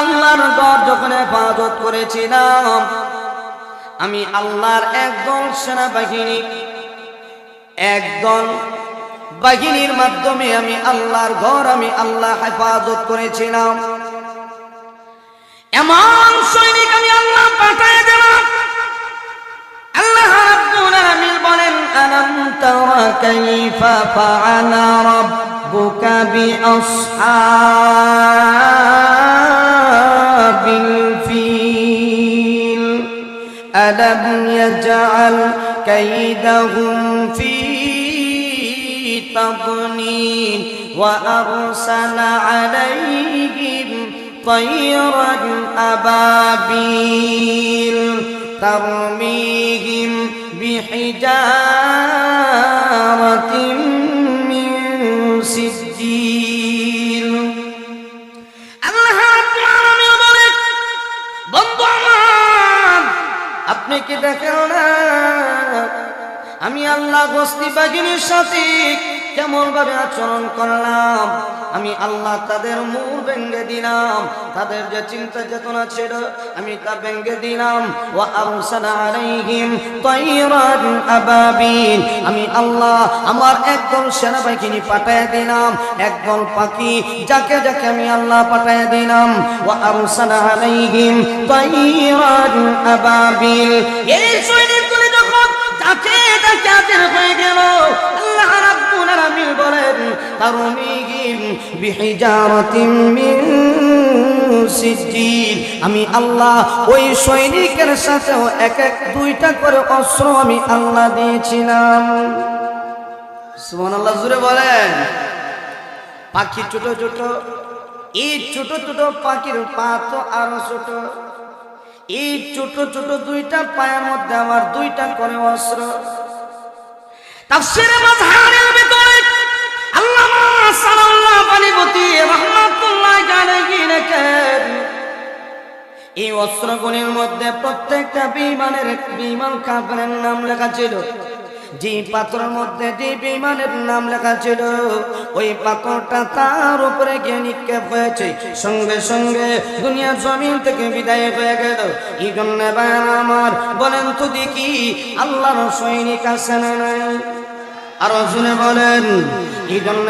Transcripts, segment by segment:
আল্লাহর ঘর যখন হেফাজত করেছিলাম, আমি আল্লাহর একদল সেনাবাহিনী, একদল বাহিনীর মাধ্যমে আমি আল্লাহর ঘর আমি আল্লাহ হেফাজত করেছিলাম। এমন সৈনিক আমি আল্লাহ পাঠিয়ে দিলাম। আল্লাহ রাব্বুল আলামিন বলেন, আলাম তারা কাইফা ফাআলা রাব্বুকা বিআসহাবিল ফিল আলাম ইয়াজআল কাইদাহুম ফি তাদনীন ওয়া আরসালা আলাইহিম طيرا أبابيل ترميهم بحجارة من سجيل আল্লাহ রাব্বুল আলামিন বলেন, বন্ধু আমার, আপনি কি দেখেন না আমি আল্লাহ গস্তি বাহিনীর সাথে কেমন ভাবে আচরণ করলাম? আমি আল্লাহ তাদের মুখ ভেঙে দিলাম, তাদের যে চিন্তা চেতনা ছিল আমি তা ভেঙে দিলাম। ওয়া আরসালা আলাইহিম তায়রান আবাবিল, আমি আল্লাহ আমার একদল সেনাবাহিনী পাঠিয়ে দিলাম, একদল পাখি যাকে যাকে আমি আল্লাহ পাঠিয়ে দিলাম। ওয়া আরসালা আলাইহিম তায়রান আবাবিল, এই সৈনিকগুলো যখন যাকে যাকে আদেশ হয়ে গেল, আল্লাহ রাব্বুল আলামিন বলেন, তারমিহিম বিহিজারাতিন মিন সিজিল, আমি আল্লাহ ওই সৈনিকের সাথে এক এক দুইটা করে অস্ত্র আমি আল্লাহ দিয়েছিলাম। সুবহানাল্লাহ, জোরে বলেন। পাখি ছোট ছোট, এই ছোট ছোট পাখির পা তো আরো ছোট, এই ছোট ছোট দুইটা পায়ের মধ্যে আমার দুইটা করে অস্ত্র। তাফসীরে মাযহারের ভিতরে আল্লামা সাল্লাল্লাহু আলাইহি রাহমাতুল্লাহি আলাইহি লেখেন, এই অস্ত্রগুলির মধ্যে প্রত্যেকটা বিমান কাফেরের নাম লেখা ছিল। যে পাথরের মধ্যে যে বিমানের নাম লেখা ছিল, ওই পাথরটা তার উপরে গিয়ে নিক্ষেপ হয়েছে, সঙ্গে সঙ্গে দুনিয়ার জমিন থেকে বিদায় হয়ে গেল। এই জন্য আমার বলেন তো দেখি, আল্লাহর সৈনিক আছে না নাই? আরো শুনে বলেন। এই জন্য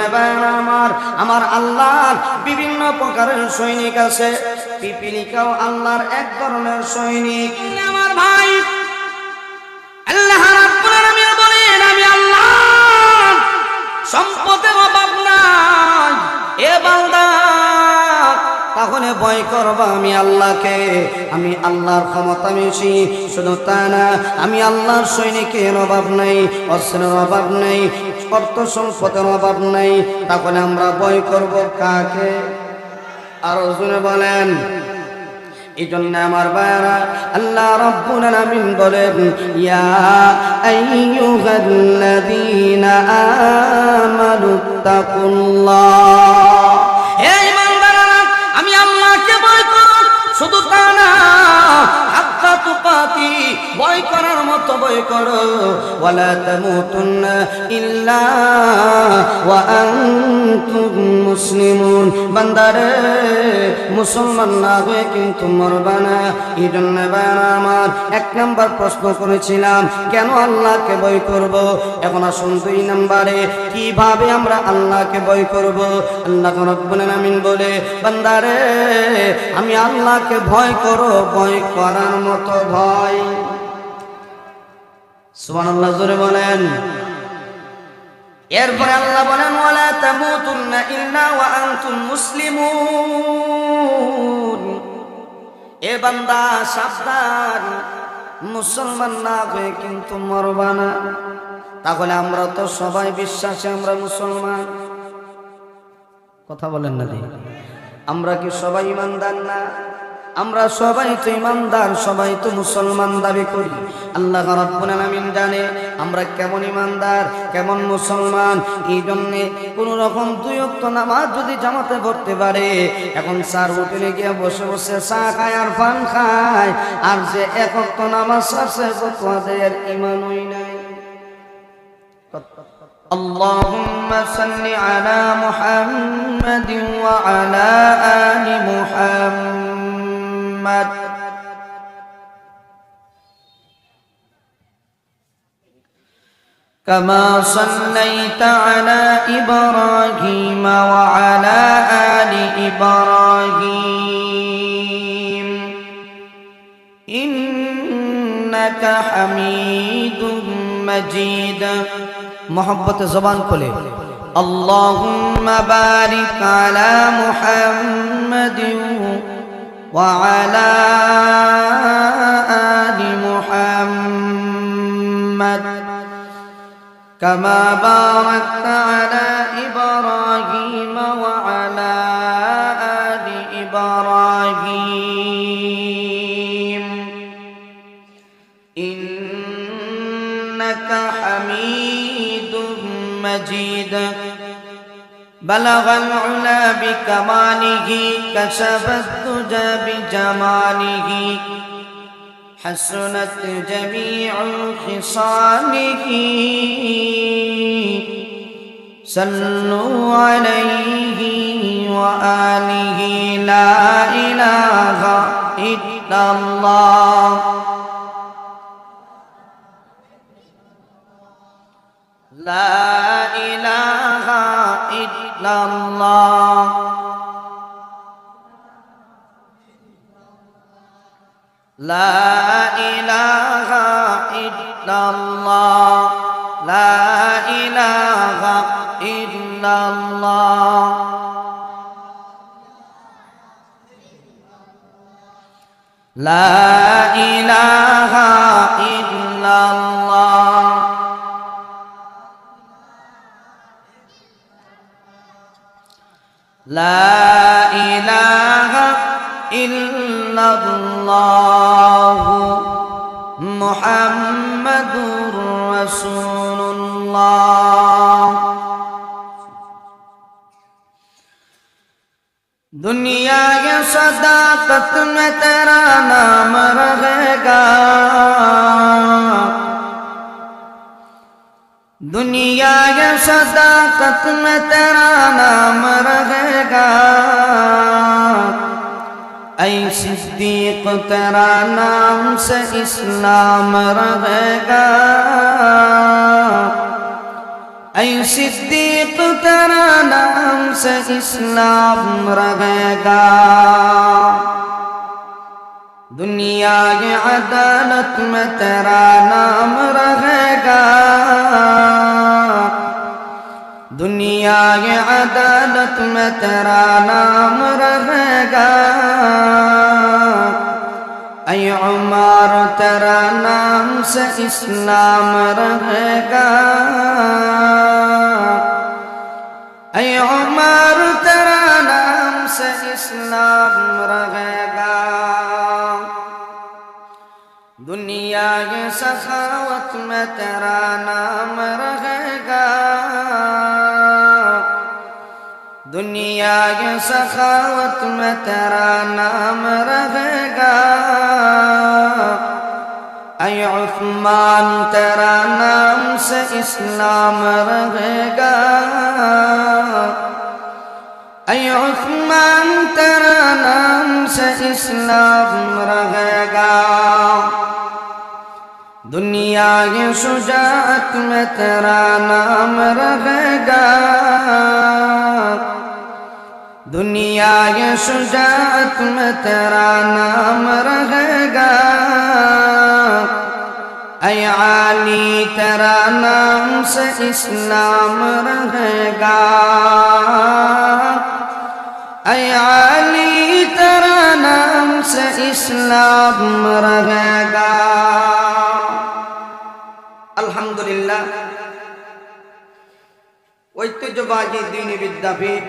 আমার আল্লাহর বিভিন্ন প্রকারের সৈনিক আছে। পিপিলিকাও আল্লাহর এক ধরনের সৈনিক। আমার ভাই, আল্লাহ রাব্বুল আলামিন বলেন, আমি আল্লাহ সম্পদের অভাব নাই। এ বান্দা, তাহলে ভয় করবা আমি আল্লাহকে। আমি আল্লাহর ক্ষমতা বেশি। শুধু তা না, আমি আল্লাহর সৈনিকের অভাব নাই, অস্ত্রের অভাব নাই, অর্থ সম্পদের অভাব নাই। তাহলে আমরা ভয় করব কাকে? আরো জোরে বলেন। এই জন্য আমার ভাইরা, আল্লাহ রাব্বুল আলামিন বলেন, ইয়া আইয়ুহাল্লাযীনা আমানুত্তাকুল্লাহ, হে ঈমানদাররা, আমি আল্লাহকে ভয় করো। শুধু তা না, হাক্কা তুকাতি, ভয় করার মতো ভয় করো। ওয়ালা তামুতুন্না ইল্লা ওয়া আনতুম মুসলিমুন, বান্দারে মুসলমান না হয়ে কিন্তু মরবা না। এই জন্য আমার এক নাম্বার প্রশ্ন করেছিলাম, কেন আল্লাহকে ভয় করব? এখন আসুন 2 নম্বরে, কিভাবে আমরা আল্লাহকে ভয় করব? আল্লাহ রাব্বুল আলামিন বলে, বান্দারে আমি আল্লাহকে ভয় করো, ভয় করার মতো ভয়। সুবহানাল্লাহ, জোরে বলেন। এরপরে আল্লাহ বলেন, ওয়ালা তামুতুন্না ইল্লা ওয়া আনতুম মুসলিমুন, এ বান্দা সাবধান, মুসলমান না হয়ে কিন্তু মরবা না। তাহলে আমরা তো সবাই বিশ্বাসী, আমরা মুসলমান। কথা বলেন না, আমরা কি সবাই ইমানদার না? আমরা সবাই তো ইমানদার, সবাই তো মুসলমান দাবি করি। আল্লাহ রাব্বুল আলামিন জানে আমরা কেমন ইমানদার, কেমন মুসলমান। এই জন্য কোন রকম 2 ওয়াক্ত নামাজ যদি জামাতে পড়তে পারে, এখন 4 হোটেলে গিয়ে বসে বসে চা খায় আর পান খায়, আর যে 1 ওয়াক্ত নামাজ আছে তোমাদের ঈমানই নাই। আল্লাহুম্মা সাল্লি আলা মুহাম্মাদিন ওয়া আলা আলি মুহাম্মাদ। محمد كما صليت على إبراهيم وعلى آل إبراهيم إنك حميد مجيد محبت زبان کھولے اللهم بارك على محمد وعلى آل محمد كما باركت على إبراهيم وعلى آل إبراهيم إنك حميد مجيد بلغ العلا بكماله كشف الدجى بجماله حسنت جميع خصاله صلوا عليه وآله لا إله إلا الله لا إله إلا الله لا إله إلا الله لا إله إلا الله لا إله إلا الله لا إله إلا الله محمد رسول الله دنیا کے صداقت میں تیرا نام رہے گا دنیا کے صداقت میں تیرا نام رہے گا اے صدیق تیرا نام سے اسلام رہے گا اے صدیق تیرا نام سے اسلام رہے گا دنیا کی عدالت میں تیرا نام رہے گا دنیا کی عدالت میں تیرا نام رہے گا اے عمر تیرا نام سے اسلام رہے گا اے عمر تیرا نام سے اسلام رہے گا دنیا کے سخاوت میں تیرا نام رہے گا دنیا کے سخاوت میں تیرا نام رہے گا اے عثمان تیرا نام سے اسلام رہے گا اے عثمان تیرا نام سے اسلام رہے گا دنیا کی شجاعت میں تیرا نام رہے گا دنیا کی شجاعت میں تیرا نام رہے گا اے علی تیرا نام سے اسلام رہے گا اے علی تیرا نام سے اسلام رہے گا الحمدللہ ঐতিহ্যবাহী দ্বীনি বিদ্যাপীঠ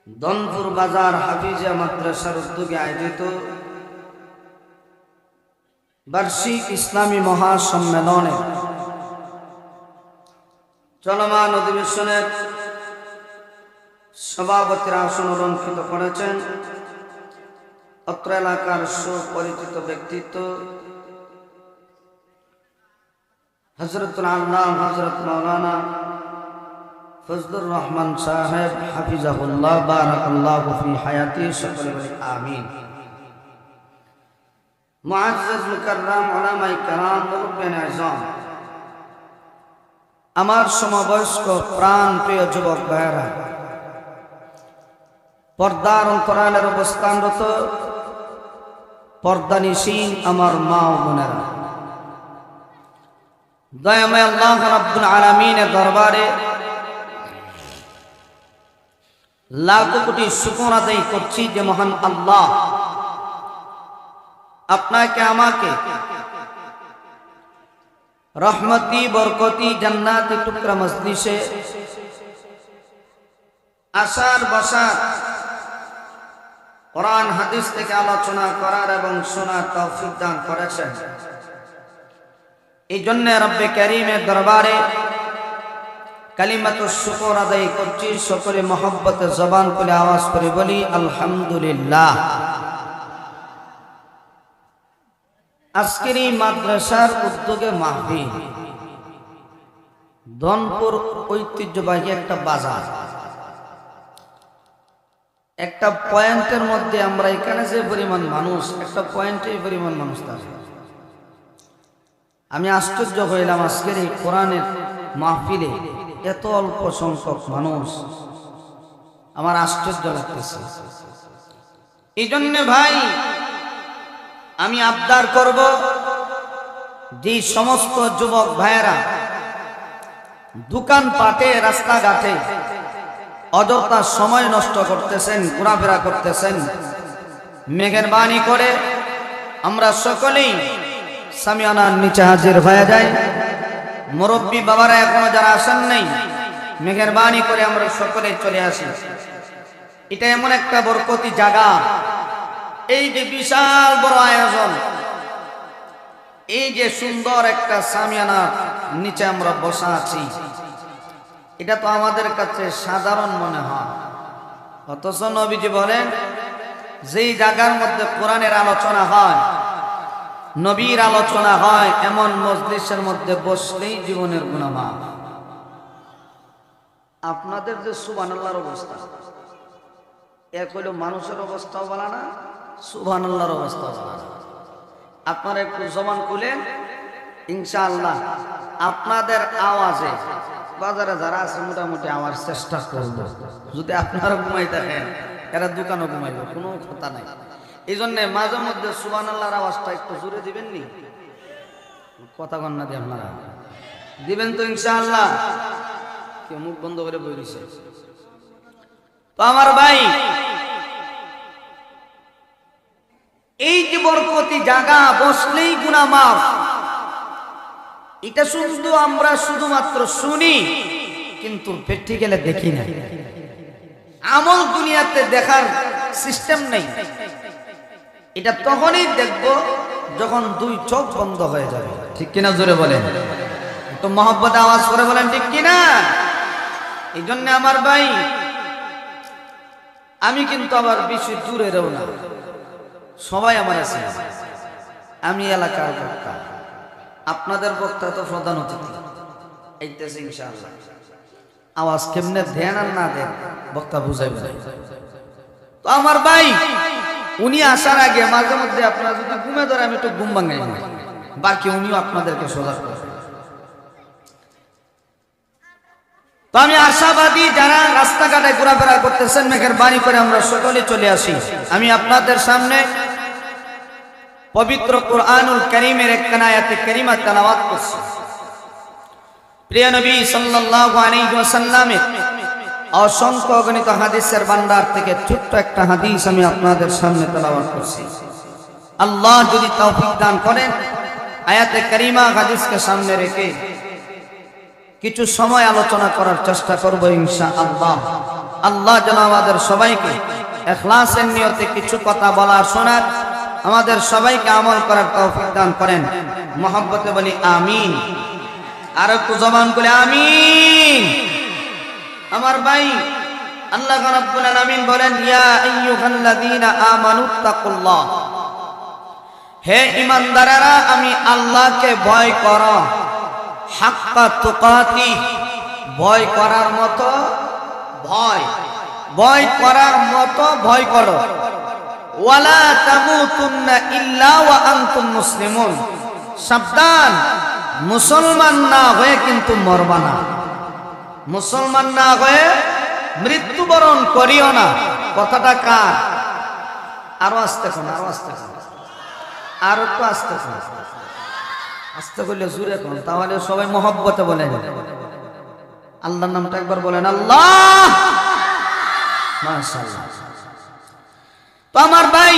দনপুর বাজার হাফিজিয়া মাদ্রাসার উদ্যোগে আয়োজিত বার্ষিক ইসলামী মহাসম্মেলনে চলমান অধিবেশনের সভাপতির আসন অলঙ্কৃত করেছেন অত্র এলাকার সুপরিচিত ব্যক্তিত্ব হযরতুল আল্লাহ হযরত মাওলানা ফজলুর রহমান সাহেব হাফিজাহুল্লাহ বারাকাল্লাহু ফি হায়াতি, সকলে বলি আমিন। মুআজ্জাজ মুকাররম উলামায়ে কেরাম, মুরব্বিয়ানে আযম, আমার সমবয়স্ক প্রাণ প্রিয় যুবক ভাইয়েরা, পর্দার অন্তরালের অবস্থানরত পর্দানিশীন আমার মা ও বোনেরা, দয়াময় আল্লাহ রাব্বুল আলামিনের দরবারে লাখ কোটি শুকর আদায় করছি যে মহান আল্লাহ আপনাকে আমাকে রহমতি বরকতি জান্নাতি টুকরা মজলিসে আসার বসার, কোরআন হাদিস থেকে আলোচনা করার এবং শোনার তৌফিক দান করেছেন। এই জন্য রব্বে কারীমের দরবারে কালিমাতুশ শুকর আদায় করছি। সকলে মহব্বতে জবান খুলে আওয়াজ করে বলি আলহামদুলিল্লাহ। আজকের এই মাদ্রাসার উদ্যোগে মাহফিল, ধনপুর ঐতিহ্যবাহী একটা বাজার, একটা পয়েন্টের মধ্যে আমরা এখানে যে পরিমাণ মানুষ, একটা পয়েন্টে পরিমাণ মানুষ থাকে। আমি আশ্চর্য হইলাম আজকের এই কোরআনের মাহফিলে এত অল্প সংখ্যক মানুষ, আমার আশ্চর্য লাগতেছে। এই জন্য ভাই আমি আবদার করব, যে সমস্ত যুবক ভাইয়েরা দোকানপাটে রাস্তাঘাটে অযথা সময় নষ্ট করতেছেন, ঘোরাফেরা করতেছেন, মেহেরবানি করে আমরা সকলেই সামিয়ানার নিচে হাজির হয়ে যাই। মুরব্বী বাবারা এখনো যারা আসেন নাই, মেহেরবানি করে আমরা সকলেই চলে আসি। এটা এমন একটা বরকতি জায়গা, এই যে বিশাল বড় আয়োজন, এই যে সুন্দর একটা সামিয়ানার নিচে আমরা বসা আছি, এটা তো আমাদের কাছে সাধারণ মনে হয়। অথচ নবীজি বলেন, যেই জায়গার মধ্যে কোরআনের আলোচনা হয়, নবীর আলোচনা হয়, এমন মজলিসের মধ্যে বসলেই জীবনের গুনাহ মাফ। আপনাদের যে সুবহানাল্লাহর অবস্থা, এক হইল মানুষের অবস্থাও বলা না, সুবহানাল্লাহর অবস্থাও বলা না। আপনারা একটু জবান খুলেন, ইনশাআল্লাহ আপনাদের আওয়াজে বাজারে যারা আছে মোটামুটি আমার চেষ্টা করব। যদি আপনারা ঘুমাই থাকেন, এরা দোকানও ঘুমাইব, কোনো কথা নাই। এই জন্য মাঝে মধ্যে সুবহানাল্লাহর আওয়াজটা একটু জোরে দিবেন নি, কথা কন না দিয়ে আপনারা দিবেন তো ইনশাআল্লাহ। কেউ মুখ বন্ধ করে বই দিছে তো আমার ভাই, এই যে বরকতি জায়গা, বসলেই গুনাহ মাফ, এটা শুধু আমরা শুধুমাত্র শুনি, কিন্তু প্র্যাকটিক্যালে দেখি না। আমল দুনিয়াতে দেখার সিস্টেম নেই। এটা তখনই দেখব যখন দুই চোখ বন্ধ হয়ে যাবে। ঠিক কিনা জোরে বলেন, তো মহব্বতে আওয়াজ করে বলেন ঠিক কিনা। এই জন্য আমার ভাই, আমি কিন্তু আবার বেশি দূরেরও না, সবাই আমার আছে। আমি এলাকার বক্তা, আপনাদের বক্তা তো প্রধান অতিথি এইতেছে ইনশাআল্লাহ। আওয়াজ কেমনে দেন আর না দেন বক্তা বুঝাইবে না। তো আমার ভাই, উনি আসার আগে মাঝে মধ্যে আপনারা যদি ঘুমে ধরে, আমি একটু ঘুম ভাঙাই, বাকি উনিও আপনাদেরকে সজাগ করবেন। তো আমি আশাবাদী, যারা রাস্তাঘাটে ঘোরাফেরা করতেছেন, মেহেরবানি করে আমরা সকলে চলে আসি। আমি আপনাদের সামনে পবিত্র কুরআনুল কারীমের একখানা আয়াতে কারিমা তেলাওয়াত করছি। প্রিয় নবী সাল্লাল্লাহু আলাইহি ওয়াসাল্লামের অসংখ্য অগণিত হাদিসের ভান্ডার থেকে ছোট্ট একটা হাদিস আমি আপনাদের সামনে তেলাওয়াত করছি। আল্লাহ যদি তৌফিক দান করেন, আয়াতে কারিমা হাদিসকে সামনে রেখে কিছু সময় আলোচনা করার চেষ্টা করব ইনশাআল্লাহ। আল্লাহ যেন আমাদের সবাইকে ইখলাসের নিয়তে কিছু কথা বলার, শোনার, আমাদের সবাইকে আমল করার তৌফিক দান করেন। মহব্বতে বলি আমিন। আর একটু জবান করে আমিন। আমার ভাই, আল্লাহ রাব্বুল আলামিন বলেন, ইয়া আইয়ুহাল্লাযীনা আমানুত্তাকুল্লাহ, হে ঈমানদারেরা, আমি আল্লাহকে ভয় করো, হাক্কা তুকাতি, ভয় করার মতো ভয় করার মতো ভয় করো। ওয়ালা তামুতুন্না ইল্লা ওয়া আনতুম মুসলিমুন, সাবধান, মুসলমান না হয়ে কিন্তু মরবা না। মুসলমান না হয়ে মৃত্যুবরণ করিও না। কথাটা কার? আরো আস্তে কোন, আরো আস্তে কোন, আর একটু আস্তে কোন। আস্তে করলে জুড়ে কোন, তাহলে সবাই মহব্বতে বলেন আল্লাহর নামটা একবার বলেন, আল্লাহ। মাশাআল্লাহ। তো আমার ভাই,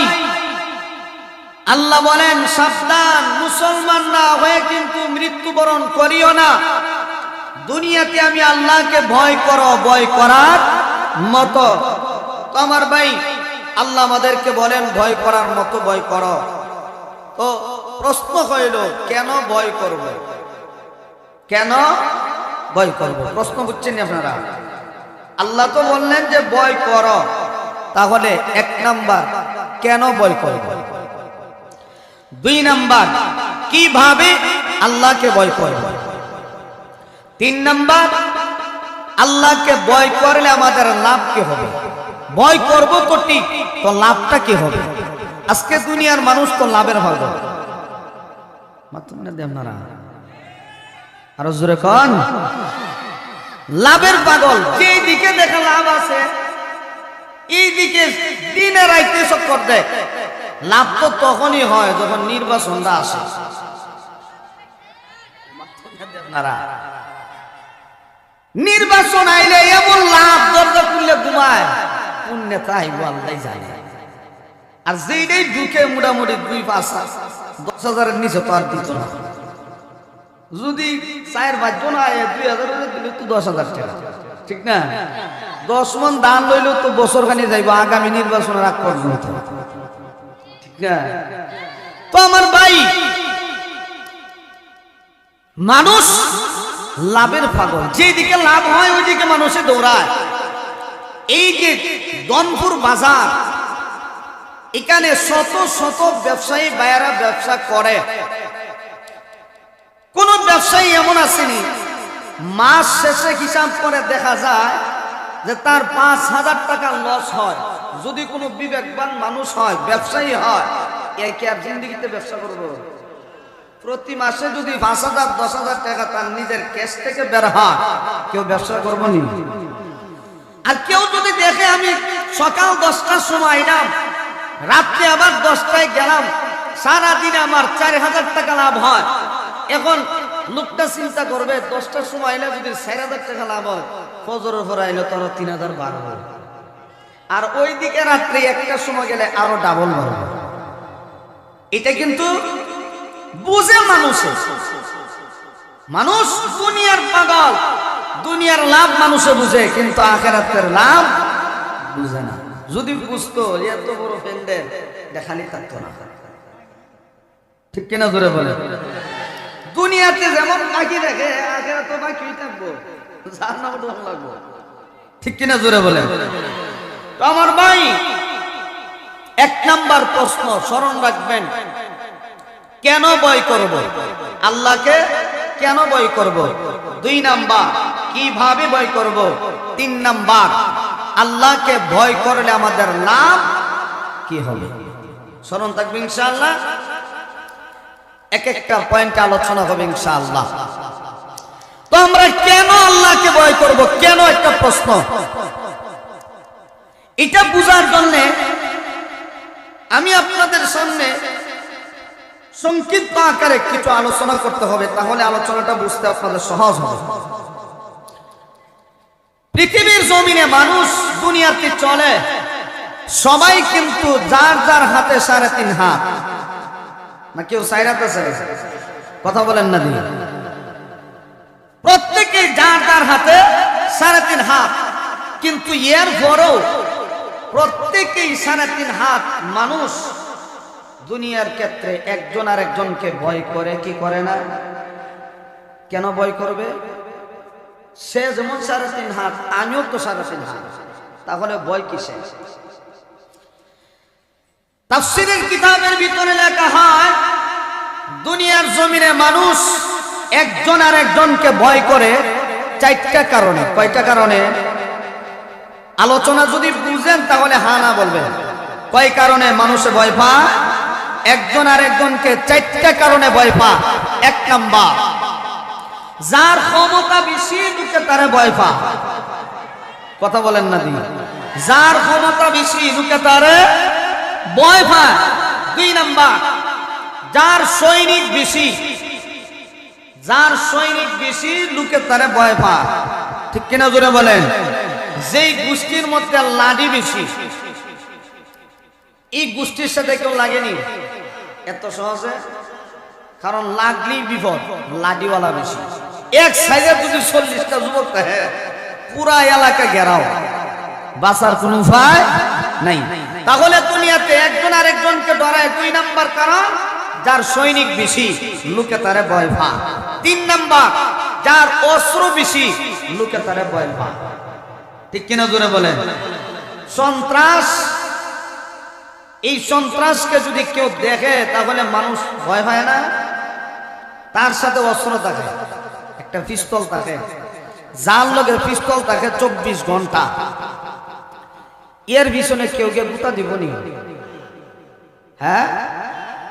আল্লাহ বলেন সাবধান, মুসলমান না হয়ে কিন্তু মৃত্যুবরণ করিও না। দুনিয়াতে আমি আল্লাহকে ভয় করো, ভয় করার মতো। তো আমার ভাই, আল্লাহ আমাদেরকে বলেন ভয় করার মতো ভয় করো। তো প্রশ্ন হইল, কেন ভয় করব? কেন ভয় করব? প্রশ্ন বুঝছেন আপনারা? আল্লাহ তো বললেন যে ভয় করো, তাহলে এক নাম্বার কেন ভয় করব, দুই নাম্বার কিভাবে আল্লাহকে ভয় করব, তিন নাম্বার আল্লাহকে ভয় করলে আমাদের লাভ কি হবে। ভয় করব তো ঠিক, তো লাভটা কি হবে? আজকে দুনিয়ার মানুষ তো লাভের ভাগল। আপনারা আরো জোরে কন, লাভের পাগল। যেই দিকে দেখা লাভ আছে, এই দিকে দিনে রাইতে চক্কর দেয়। লাভ তো তখনই হয় যখন নির্বাচনটা আসে। নির্বাচন আইলে এমন লাভ, দরজা খুললে ঘুমায়। কোন নেতা আইব আল্লাহ জানে। আর যেইটাই ঢুকে মোটামুটি 2-5-10,000-এর নিচে তো আর দিত না। যদি 4-5 জন আয় 2,000 দিলে তো 10,000 টাকা, ঠিক না? 10 মন দান লইল তো বছর খানি যাইব আগামী নির্বাচনের আগ পর্যন্ত, ঠিক না? তো আমার ভাই, মানুষ লাভের পাগল। যেদিকে লাভ হয় ওইদিকে মানুষে দৌড়ায়। এই যে দনপুর বাজার, এখানে শত শত ব্যবসায়ী ভাইয়েরা ব্যবসা করে। কোন ব্যবসায়ী এমন আসেনি মাস শেষে হিসাব করে দেখা যায় যে তার 5,000 টাকা লস হয়। যদি কোনো বিবেকবান মানুষ হয়, ব্যবসায়ী হয়, একে আর জিন্দিগিতে ব্যবসা করবো? প্রতি মাসে যদি 5,000-10,000 টাকা তার নিজের ক্যাশ থেকে বের হয়, কেউ ব্যবসা করবো নি? আর কেউ যদি দেখে আমি সকাল 10টার সময় এলাম, রাত্রে আবার 10টায় গেলাম, সারাদিন আমার 4,000 টাকা লাভ হয়। এখন লোকটা চিন্তা করবে 10টার সময় এলে যদি 4,000 টাকা লাভ হয়, ফজরের পর আইলে তো 3,000 বাড়বে। আর ওইদিকে রাত্রে 1টার সময় গেলে আরো ডাবল বাড়বে। এটা কিন্তু বুঝে মানুষ দুনিয়ার পাগল। দুনিয়ার লাভ মানুষে বুঝে, কিন্তু আখিরাতের লাভ বুঝে না। যদি বুঝতো এত বড় প্যান্ডেল দেখালি থাকতো না, ঠিক কিনা জোরে বলে? দুনিয়াতে যেমন বাকি দেখে, আখিরাতে বাকি থাকবো, জান্নাত লাগবো, ঠিক কিনা জোরে বলে? তো আমার ভাই, এক নাম্বার প্রশ্ন স্মরণ রাখবেন, কেন ভয় করব? আল্লাহকে কেন ভয় করব? 2 নাম্বার কিভাবে ভয় করব? 3 নাম্বার আল্লাহকে ভয় করলে আমাদের লাভ কি হবে? স্মরণ থাকবে ইনশাআল্লাহ। এক একটা পয়েন্টে আলোচনা হবে ইনশাআল্লাহ। তো আমরা কেন আল্লাহকে ভয় করব? কেন একটা প্রশ্ন। এটা বুঝার জন্য আমি আপনাদের সামনে সংক্ষিপ্ত আকারে কিছু আলোচনা করতে হবে, তাহলে আলোচনাটা বুঝতে আপনাদের সহজ হবে। পৃথিবীর জমিনে মানুষ দুনিয়াতে চলে, সবাই কিন্তু যার যার হাতে 3.5 হাত, না কেউ 4 হাত আছে? কথা বলেন না দিন। প্রত্যেকে যার যার হাতে 3.5 হাত, কিন্তু এর পরেও প্রত্যেকেই 3.5 হাত মানুষ দুনিয়ার ক্ষেত্রে একজন আর একজনকে ভয় করে কি করে না? কেন ভয় করবে? সে যেমন 3.5 হাত, আমিও তো 3.5 হাত, তাহলে ভয় কিসে? তাফসীরের কিতাবের ভিতরে লেখা হয়, দুনিয়ার জমিনে মানুষ একজন আর একজনকে ভয় করে চারটা কারণে। কয়টা কারণে? আলোচনা যদি বুঝেন তাহলে হা না বলবেন। কয় কারণে মানুষে ভয় পায়? একজন আর একজনকে চারটা কারণে ভয় পায়। এক নাম্বার, যার ক্ষমতা বেশি লোকে তারে ভয় পায়। কথা বলেন না দিন, যার ক্ষমতা বেশি লোকে তারে ভয় পায়। দুই নাম্বার, যার সৈনিক বেশি, যার সৈনিক বেশি লোকে তারে ভয় পায়। ঠিক কিনা জোরে বলেন? যেই গোষ্ঠীর মধ্যে লাঠি বেশি, এই গোষ্ঠীর সাথে কেউ লাগেনি এত সহজে, কারণ লাগলেই বিপদ, লাঠিওয়ালা বেশি। এক সাইডে যদি 40টা যুবক থাকে পুরা এলাকা ঘেরাও, বাঁচার কোনো উপায় নাই। তাহলে দুনিয়াতে একজন আরেকজনকে ডরায়। দুই নাম্বার কারণ, যার সৈনিক বেশি লোকে তারে ভয় পায়। তিন নাম্বার, যার অস্ত্র বেশি লোকে তারে ভয় পায়। ঠিক কিনা জোরে বলেন? সন্ত্রাস, এই সন্ত্রাসকে যদি কেউ দেখে তাহলে মানুষ ভয় পায় না? তার সাথে অস্ত্র থাকে, একটা পিস্তল থাকে, যার লগে পিস্তল থাকে 24 ঘন্টা, এর পিছনে কেউ কেউ গুতা দিব নি? হ্যাঁ,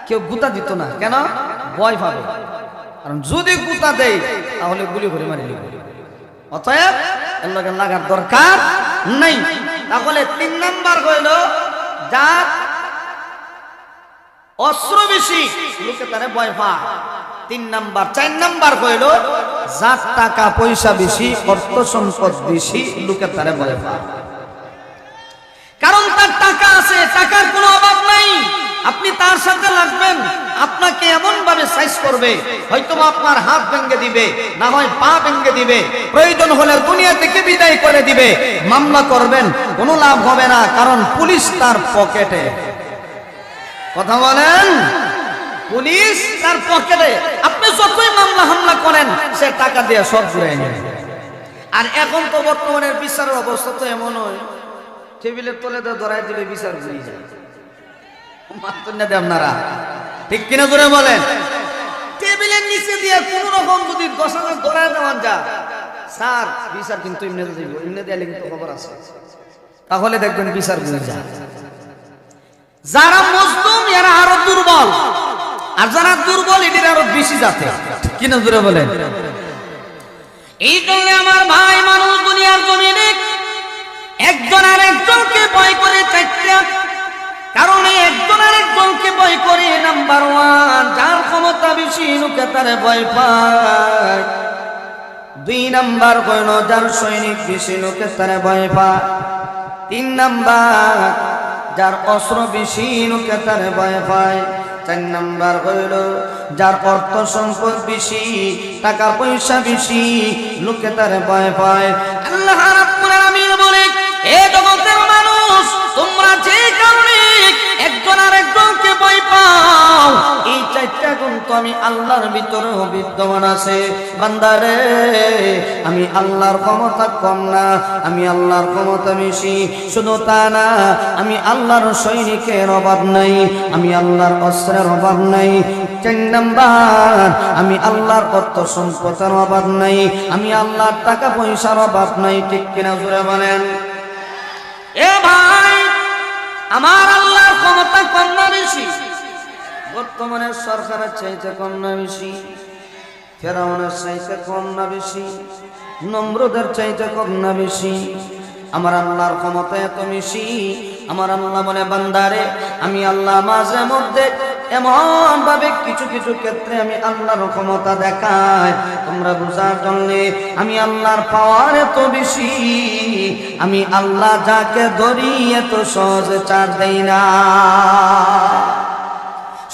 কেউ গুতা দিত না। কেন? ভয় পাবে। কারণ যদি গুতা দেয় তাহলে গুলি করে মারি দিবে। অতএব এর লগে লাগার দরকার নাই। তাহলে 3 নাম্বার হইল, যার অস্ত্র বেশি লোকে তারে ভয় পায়। 3 নাম্বার। 4 নাম্বার হইল, যার টাকা পয়সা বেশি, অর্থ সম্পদ বেশি লোকে তারে ভয় পায়। কারণ তার টাকা আছে, টাকার কোনো অভাব নাই। আপনি তার সাথে লাগবেন, আপনাকে এমন ভাবে সাইজ করবে, হয়তো আপনার হাত ভেঙে দিবে, না হয় পা ভেঙে দিবে, প্রয়োজন হলে দুনিয়া থেকে বিদায় করে দিবে। মামলা করবেন, কোনো লাভ হবে না, কারণ পুলিশ তার পকেটে। কথা বলেন? পুলিশ তার পকেটে। আপনি যতই মামলা হামলা করেন, সে টাকা দিয়ে সব ঘুরে নেবে। আর এখন তো বর্তমানের বিচারের অবস্থা তো এমন হয়, টেবিলের তলে ধরাই দিলে বিচার ঘুরিয়ে যায়। আপনারা ঠিক কিনা জোরে বলেন? টেবিলের নিচে দিয়ে কোন রকম যদি 10,000 ধরায় দেওয়ান যা, স্যার বিচার কিন্তু এমনি দিব, এমনি দিলে কিন্তু খবর আছে, তাহলে দেখবেন বিচার ঘুরে যায়। যারা মজলুম এরা আরো দুর্বল, আর যারা দুর্বল এদের আরো বেশি যাতে। কিনা জোরে বলেন? এই জন্য আমার ভাই, মানুষ দুনিয়ার জমিনে একজন আর একজনকে ভয় করে। চারটা কারণে একজন আর একজনকে ভয় করে। নাম্বার 1, যার ক্ষমতা বেশি লোকে তারে ভয় পায়। 2 নাম্বার হইল, যার সৈনিক বেশি লোকে তারে ভয় পায়। 3 নাম্বার, যার অস্ত্র বেশি লোকে তারে ভয় পায়। 4 নাম্বার হইল, যার অর্থ সম্পদ বেশি, টাকা পয়সা বেশি লোকে তারে ভয় পায়। আল্লাহ রাব্বুল আলামিন বলে, এ জগতের মানুষ, তোমরা যে কারণে একজন আর একজনকে ভয় পাও, এই 4টা গুণ তো আমি আল্লাহর ভিতরে বিদ্যমান আছে। বান্দারে, আমি আল্লাহর ক্ষমতা কম না, আমি আল্লাহর ক্ষমতা বেশি। শুধু তা না, আমি আল্লাহর সৈনিকের অভাব নাই, আমি আল্লাহর অস্ত্রের অভাব নাই। 4 নাম্বার, আমি আল্লাহর অর্থ সম্পদের অভাব নাই, আমি আল্লাহর টাকা পয়সার অভাব নাই। ঠিক কিনা জোরে বলেন? এ ভাই, আমার আল্লাহর ক্ষমতা কম না বেশি? বর্তমানে সরকারের চাইতে কম না বেশি? ফেরাউনের চাইতে কম না বেশি? নমরুদের চাইতে কম না বেশি? আমার আল্লাহর ক্ষমতা এত বেশি। আমার আল্লাহ বলে, বান্দারে, আমি আল্লাহ মাঝে মধ্যে এমন ভাবে কিছু কিছু ক্ষেত্রে আমি আল্লাহর ক্ষমতা দেখাই তোমরা বুঝার জন্য। আমি আল্লাহর পাওয়ার এত বেশি, আমি আল্লাহ যাকে ধরি এত সহজে ছাড় দেই না।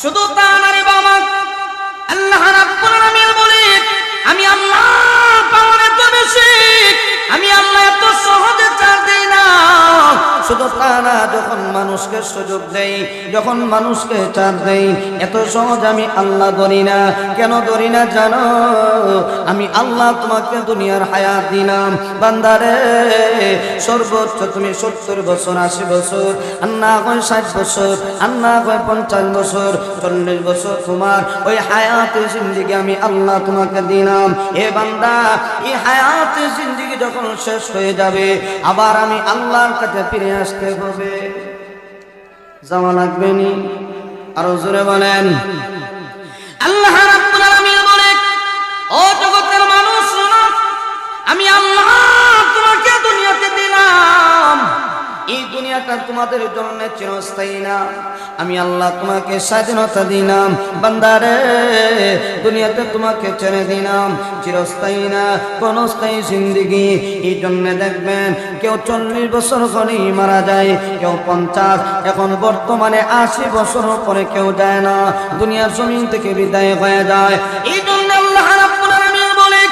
শুধু তা না রে বাবা, আল্লাহ রাব্বুল আলামিন বলে, আমি আল্লাহর পাওয়ার এত বেশি, আমি আল্লাহ এত সহজে ছাড় দেই না। শুধু তা না, যখন মানুষকে সুযোগ দেই, যখন মানুষকে ছাড় দেই, এত সহজ আমি আল্লাহ ধরি না। কেন ধরি না জানো? আমি আল্লাহ তোমাকে দুনিয়ার হায়াত দিলাম। বান্দারে, সর্বোচ্চ তুমি 70 বছর, 80 বছর, আর না হয় 60 বছর, আর না হয় 50 বছর, 40 বছর তোমার ওই হায়াতে জিন্দেগি আমি আল্লাহ তোমাকে দিলাম। এ বান্দা, এই হায়াতে হায়াতে জিন্দেগি যখন শেষ হয়ে যাবে আবার আমি আল্লাহর কাছে ফিরে আসতে হবে, যাওয়া লাগবে নি? আরো জোরে বলেন। আল্লাহ রাব্বুল আলামিন বলে, ও জগতের মানুষ শোনো, আমি আল্লাহ তোমাকে দুনিয়াতে দিলাম, এই দুনিয়াটা তোমাদের জন্য চিরস্থায়ী না। আমি আল্লাহ তোমাকে স্বাধীনতা দিলাম বান্দারে, দুনিয়াতে তোমাকে ছেড়ে দিলাম, চিরস্থায়ী না, ক্ষণস্থায়ী জিন্দেগি। এই জন্য দেখবেন কেউ 40 বছর করেই মারা যায়, কেউ 50, এখন বর্তমানে 80 বছর পরে কেউ যায় না, দুনিয়ার জমিন থেকে বিদায় হয়ে যায়। এই জন্য আল্লাহ রাব্বুল আলামিন বলে,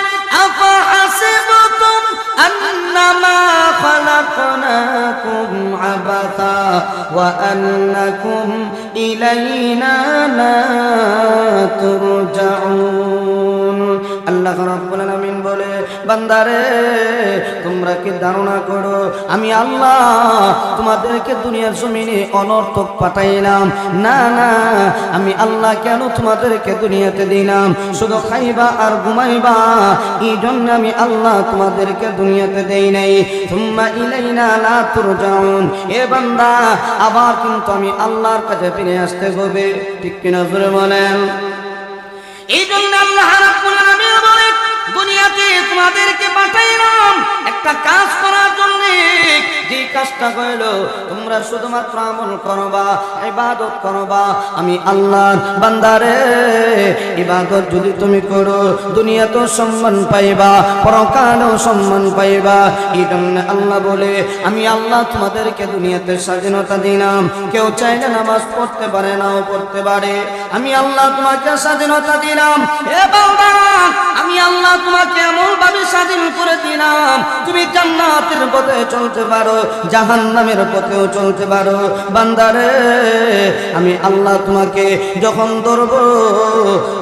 আফা হাসিবতুম আন্নামা খালাকনাকুম আবাথা ওয়া আন্নাকুম ইলাইনা লা তুরজাউন। আল্লাহ রাব্বুল আলামিন বলে, বান্দারে তোমরা কি ধারণা করো আমি আল্লাহ তোমাদেরকে দুনিয়ার জমিনে অনর্থক পাঠাইলাম? না না, আমি আল্লাহ কেন তোমাদেরকে দুনিয়াতে দিলাম? শুধু খাইবা আর ঘুমাইবা, এই জন্য আমি আল্লাহ তোমাদেরকে দুনিয়াতে দেই নাই। সুম্মা ইলাইনা লা তুরজাউন, এ বান্দা আবার কিন্তু আমি আল্লাহর কাছে ফিরে আসতে হবে, ঠিক কিনা জোরে বলেন। এই জন্য আল্লাহ রাব্বুল আলামিন বলে, দুনিয়াতে তোমাদেরকে পাঠাইলাম একটা কাজ করার জন্য, যে কাজটা হলো তোমরা শুধুমাত্র আমল করবা, ইবাদত করবা। আমি আল্লাহর বান্দারে, ইবাদত যদি তুমি করো দুনিয়াতেও সম্মান পাইবা, পরকালেও সম্মান পাইবা। এই জন্য আল্লাহ বলে, আমি আল্লাহ তোমাদেরকে দুনিয়াতে স্বাধীনতা দিলাম। কেউ চাইলে নামাজ পড়তে পারে, নাও পড়তে পারে, আমি আল্লাহ তোমাকে স্বাধীনতা দিলাম। এ বান্দা, আমি আল্লাহ তোমাকে এমন ভাবে স্বাধীন করে দিলাম, তুমি জান্নাতের পথে চলতে পারো, জাহান্নামের পথেও চলতে পারো। বান্দারে, আমি আল্লাহ তোমাকে যখন ধরবো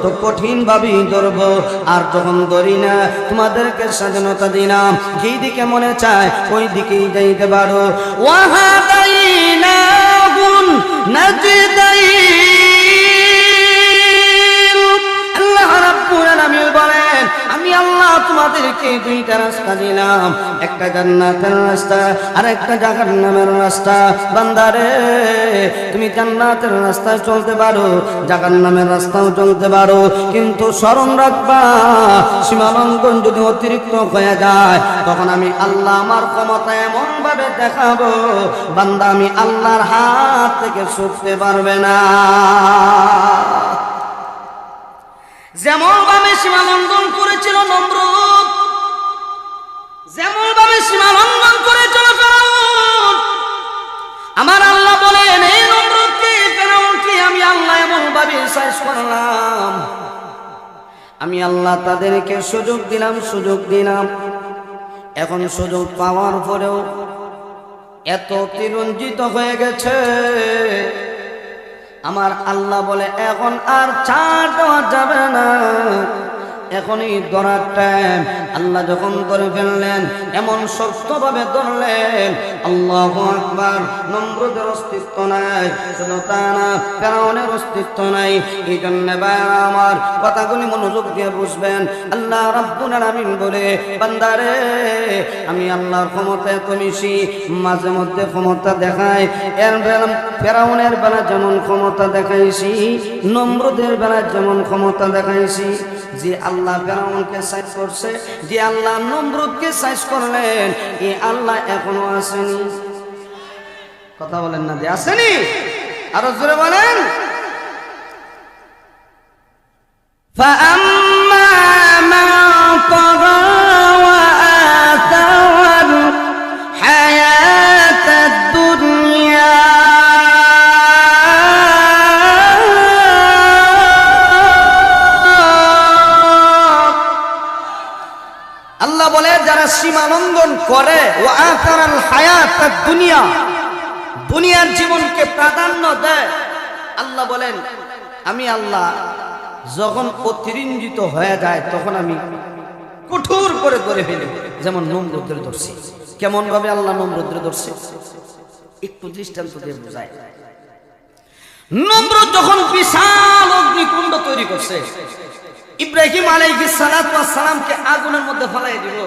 তো কঠিন ভাবেই ধরবো, আর যখন ধরি না তোমাদেরকে স্বাধীনতা দিলাম, যেই দিকে মনে চায় ওই দিকেই যাইতে পারো। ওয়াহাদাইনাহুন নাজদাইন, আল্লাহ রাব্বুল আলামিন বলেন, আমি আল্লাহ তোমাদেরকে দুইটা রাস্তা দিলাম, একটা জান্নাতের রাস্তা আর একটা জাহান্নামের রাস্তা। বান্দারে, তুমি জান্নাতের রাস্তায় চলতে পারো, জাহান্নামের রাস্তাও চলতে পারো, কিন্তু স্মরণ রাখবা সীমালঙ্ঘন যদি অতিরিক্ত হয়ে যায় তখন আমি আল্লাহ আমার ক্ষমতা এমন ভাবে দেখাবো, বান্দা আমি আল্লাহর হাত থেকে ছুটতে পারবে না। যেমন ভাবে সীমা লঙ্ঘন করেছিল নমরুদ, যেমন ভাবে সীমা লঙ্ঘন করেছিল ফেরাউন, আমার আল্লাহ বলেন এই নমরুদকে, ফেরাউনকে আমি আল্লাহ এমন ভাবে শেষ করলাম। আমি আল্লাহ তাদেরকে সুযোগ দিলাম। এখন সুযোগ পাওয়ার পরেও এত তিরঞ্জিত হয়ে গেছে, আমার আল্লাহ বলে এখন আর ছাড় দেওয়া যাবে না, এখনই ধরার টাইম। আল্লাহ যখন ধরে ফেললেন, এমন শক্তভাবে ধরলেন, আল্লাহু আকবার, নমরুদের অস্তিত্ব নাই, শুধু তা না ফেরাউনের অস্তিত্ব নাই। এই জন্য ভাইরা আমার, কথাগুলি মনোযোগ দিয়ে বুঝবেন। আল্লাহ রাব্বুল আলামিন বলে, বান্দারে আমি আল্লাহর ক্ষমতা এত বেশি, মাঝে মধ্যে ক্ষমতা দেখায়। এর বেলা ফেরাউনের বেলা যেমন ক্ষমতা দেখাইছি, নমরুদের বেলা যেমন ক্ষমতা দেখাইছি। যে আল্লাহ ফেরাউনকে সাইজ করছে, যে আল্লাহ নমরুদকে সাইজ করলেন, এই আল্লাহ এখনো আসেনি। কথা বলেন না যে আসেনি? আরো জোরে বলেন। فَأَمَّا مَنْ طَغَى وَآثَرَ الْحَيَاةَ الدُّنْيَا আল্লাহ বলে, যারা সীমা লঙ্ঘন করে, ওয়াআতার আল হায়াত দুনিয়া, দুনিয়ার জীবনকে প্রাধান্য দেয়, আল্লাহ বলেন আমি আল্লাহ যখন অতিরঞ্জিত হয়ে যায় তখন আমি কঠোর করে ধরে ফেলি, যেমন নমরুদের ধরছি। কেমন ভাবে আল্লাহ নমরুদের ধরছে একটু দৃষ্টান্ত দিয়ে বোঝায়। নমরুদ যখন বিশাল অগ্নিকুণ্ড তৈরি করছে, ইব্রাহিম আলাইহিস সালাতু ওয়াস সালামকে আগুনের মধ্যে ফেলাই দিল,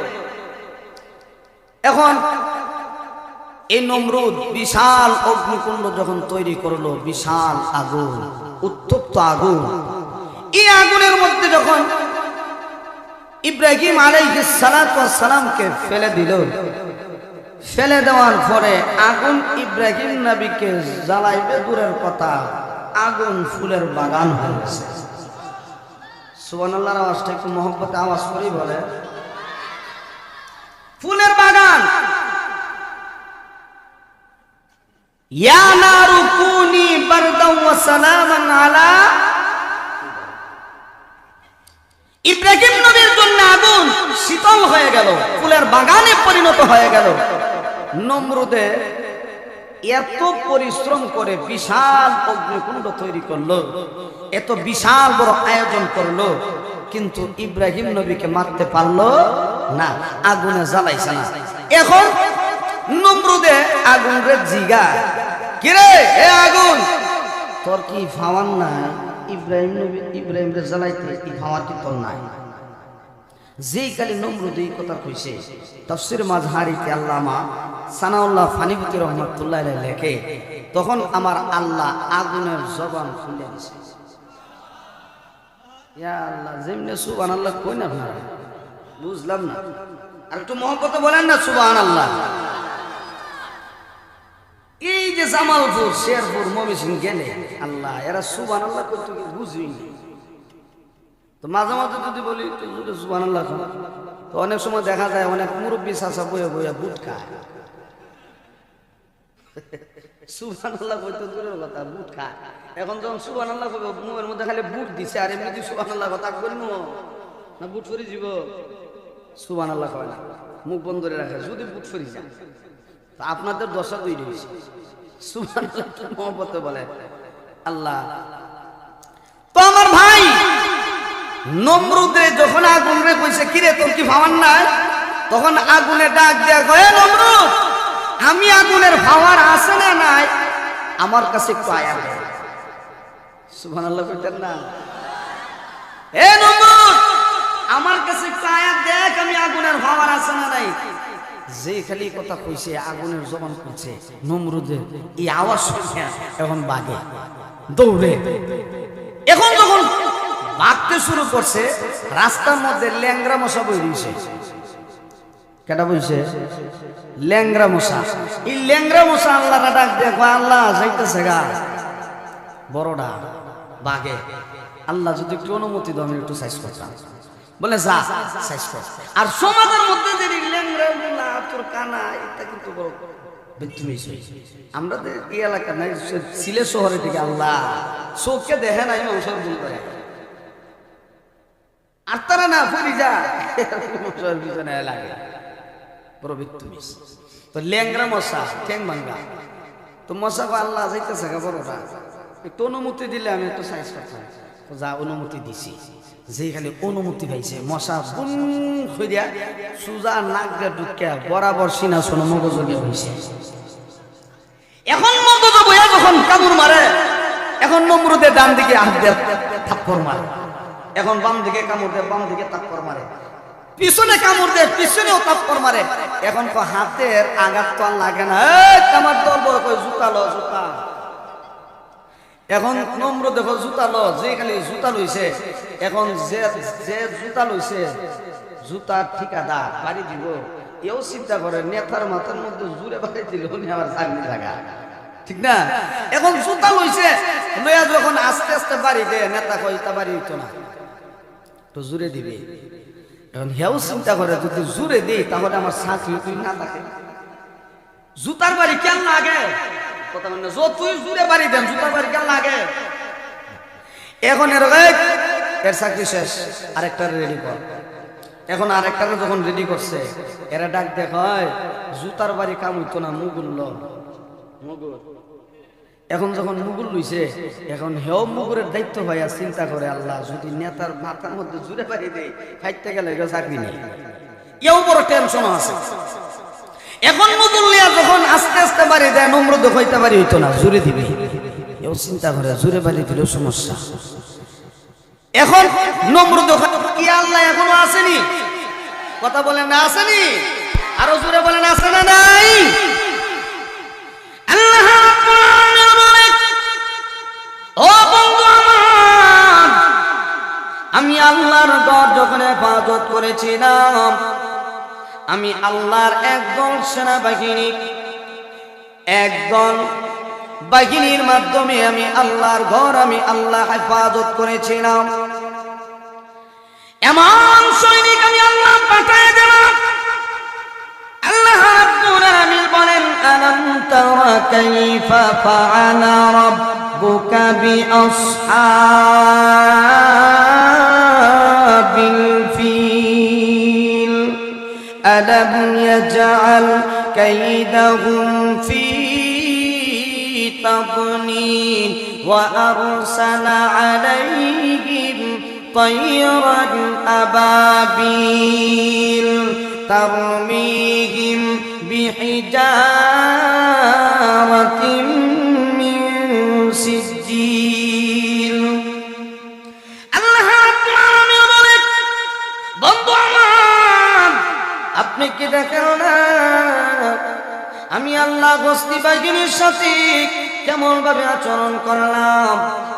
এখন এই নমরুদ বিশাল অগ্নিকুণ্ড যখন তৈরি করলো, বিশাল আগুন, উত্তপ্ত আগুন, এই আগুনের মধ্যে যখন ইব্রাহিম আলাইহিস সালাতু ওয়াস সালামকে ফেলে দিল, ফেলে দেওয়ার পরে আগুন ইব্রাহিম নবীকে জ্বালাইবে দূরের কথা, আগুন ফুলের বাগান হয়ে গেছে। সুবহানাল্লাহর আওয়াজটা একটু মহব্বতে আওয়াজ করেই বলে, ফুলের বাগান। ইয়া নারু কুনি বারদাও ওয়া সালামান আলা ইব্রাহিম নবীর জন্য আগুন শীতল হয়ে গেল, ফুলের বাগানে পরিণত হয়ে গেল। নমরুদে এত পরিশ্রম করে বিশাল অগ্নিকুণ্ড তৈরি করলো, এত বিশাল বড় আয়োজন করলো, কিন্তু ইব্রাহিম নবীকে মারতে পারলো না, আগুনে জ্বালাইছে না। এখন নমরুদে আগুন রে জিগা, কিরে এ আগুন, তোর কি ফাওয়ার নাই ইব্রাহিম রে জ্বালাইতে, কি ফাওয়ার কি তোর নাই? যেই কালে নমরুদ এই কথা কইছে, তাফসীর মাজহারিতে আল্লামা সানাউল্লাহ ফানিপতি রহমাতুল্লাহ আলাইহি লেখে, তখন আমার আল্লাহ আগুনের জবান খুলে দিয়েছে। ইয়া আল্লাহ, যেমনে সুবহানাল্লাহ কই না আপনারা, বুঝলাম না, আর একটু মহব্বতে বলেন না সুবহানাল্লাহ। এই যে জামালপুর, শেরপুর, ময়মনসিংহ গেলে আল্লাহ, এরা সুবহানাল্লাহ কইতে বুঝুই না। তো মাঝে মাঝে যদি বলি সুবহানাল্লাহ, তো অনেক সময় দেখা যায় অনেক মুরব্বী চাচা বয়ে বয়ে বুট খায়। সুবহানাল্লাহ কইতে দূরের কথা, বুট খায়। এখন যখন সুবহানাল্লাহ কইব, মুখের মধ্যে খালি বুট দিছে, আর এমনি সুবহানাল্লাহ কথা বলবো না, বুট ফরি যাব, সুবহানাল্লাহ কয় না, মুখ বন্ধ করে রাখে, যদি বুট ফরি যায়। তা আপনাদের দশা দুই রয়েছে, সুবহানাল্লাহ মহব্বতে বলে আল্লাহ। তো আমার ভাই নমরুদে যখন আগুন রে কইছে, কিরে তোর কি ফাওয়ার নাই, তখন আগুনে ডাক দেয়া কয়, নমরুদ আমি আগুনের ফাওয়ার আছে না নাই, আমার কাছে একটু আয়াত দে। সুবহানাল্লাহ কইতেন না, এ নমরুদ আমার কাছে একটু আয়াত দেখ, আমি আগুনের ফাওয়ার আছে না নাই। যে খালি কথা কইছে, আগুনের জবান করছে, নমরুদের এই আওয়াজ শুনে এখন বাগে দৌড়ে। এখন যখন ভাগতে শুরু করছে, রাস্তার মধ্যে ল্যাংরা মশা বই দিয়েছে। কেটা বইছে? ল্যাংরা মশা। এই ল্যাংরা মশা আল্লাহ ডাক দেখো, আল্লাহ যাইতেছে গা বড়ডা বাগে, আল্লাহ যদি একটু অনুমতি দাও আমি একটু সাইজ করতাম। বলে যা সাইজ কর। আর সমাজের মধ্যে যে ল্যাংরা গুলা তোর কানা, এটা কিন্তু বড় বিদ্রোহী। আমরা এই এলাকা নাই, সিলেট শহরের দিকে আল্লাহ চোখকে দেখে নাই, মানুষের ভুল করে, আর তারা না ফুরি যা পিছনে লাগে, বড় বিদ্রোহী। তো ল্যাংরা মশা ঠ্যাং ভাঙ্গা, তো মশা আল্লাহ যাইতেছে গা বড়টা, একটু অনুমতি দিলে আমি একটু সাইজ করতাম। যা অনুমতি দিছি, যেখানে অনুমতি পাইছে মশা বুন হইয়া সুজা নাক দিয়ে ঢুকিয়া বরাবর সিনা শোনো মগজ হয়েছে। এখন মগজ বইয়া যখন কামড় মারে, এখন নমরুদের ডান দিকে হাত দিয়ে থাপ্পড় মারে, এখন বাম দিকে কামড় দেয়, বাম দিকে থাপ্পড় মারে, পিছনে কামড় দেয়, পিছনেও থাপ্পড় মারে। এখন হাতের আঘাত তো আর লাগে না, আমার দল বড় কই জুতা লো জুতা। এখন নম্র দেখো জুতা লো, যে খালি জুতা লইছে, এখন যে জুতা লইছে জুতার ঠিকাদার বাড়ি দিব, এও চিন্তা করে নেতার মাথার মধ্যে জুড়ে বাড়ি দিল আমার চাকরি জায়গা, ঠিক না? এখন জুতা লইছে, লইয়া যখন আস্তে আস্তে বাড়ি দে, নেতা কই তা বাড়ি হইতো না, তো জুড়ে দিবে। এখন হেও চিন্তা করে যদি জুড়ে দিই তাহলে আমার চাকরি তুই না থাকে, জুতার বাড়ি কেন লাগে কথা মানে, তুই জুড়ে বাড়ি দেন জুতার বাড়ি কেন লাগে। এখন এর চাকরি শেষ, আরেকটা রেডি কর। এখন আরেকটা যখন রেডি করছে, এরা ডাক দেখ জুতার বাড়ি কাম হইতো না, মুগুল মুগুর। এখন যখন মুগুল লইছে, এখন হেও মুগুরের দায়িত্ব ভাইয়া চিন্তা করে আল্লাহ যদি নেতার মাথার মধ্যে জুড়ে বাড়ি দেয়, ফাইটতে গেলে চাকরি নেই, এও বড় টেনশন আছে। এখন মুগুল নিয়ে যখন আস্তে আস্তে বাড়ি দেয়, নম্রদ হইতে বাড়ি হইতো না, জুড়ে দিবে, এও চিন্তা করে জুড়ে বাড়ি দিলেও সমস্যা। এখন নম্রদ কি আল্লাহ এখনো আসেনি, কথা বলেন না আসেনি, আরো জোরে বলেন আছে না নাই? আল্লাহ রাব্বুল আলামিন বলেন, ও বন্ধু আমার, আমি আল্লাহর ঘর যখন হেফাজত করেছিলাম, আমি আল্লাহর একদল বাহিনীর মাধ্যমে আমি আল্লাহর ঘর আমি আল্লাহ হেফাজত করেছিলাম। এমন সৈনিক আমি আল্লাহ পাঠিয়ে দিলাম। আল্লাহ রাব্বুল আলামিন বলেন, আলাম তারা কাইফা ফাআলা রাব্বুকা বিআসহাবিল ফিল আলাম ইয়াজআল কাইদাহুম ফি তাদনীন ওয়া আরসালা আলাইহিম طيرا أبابيل ترميهم بحجارة من سجيل আল্লাহ রাব্বুল আলামিন বলেন, বন্ধু আমার, আপনি কি দেখেন না আমি আল্লাহ গস্তি বাহিনীর সাথে কেমন ভাবে আচরণ করলাম?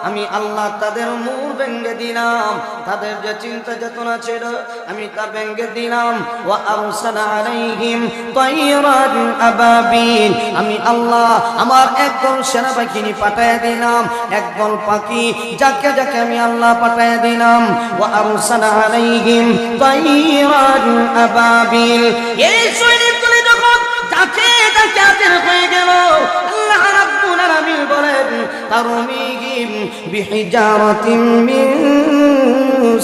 আমি আল্লাহ তাদের মুখ ভেঙে দিলাম, তাদের যে চিন্তা চেতনা ছিল আমি তা ভেঙে দিলাম। ওয়া আরসালা আলাইহিম তায়রান আবাবিল, আমি আল্লাহ আমার একদল সেনাবাহিনী পাঠিয়ে দিলাম, একদল পাখি যাকে যাকে আমি আল্লাহ পাঠিয়ে দিলাম। ওয়া আরসালা আলাইহিম তায়রান আবাবিল, এই সৈনিকগুলি যখন যাকে যাকে আতের হয়ে গেল, আল্লাহ রাব্বুল আলামিন বলেন, তারমিহিম বিহিজারাতিন মিন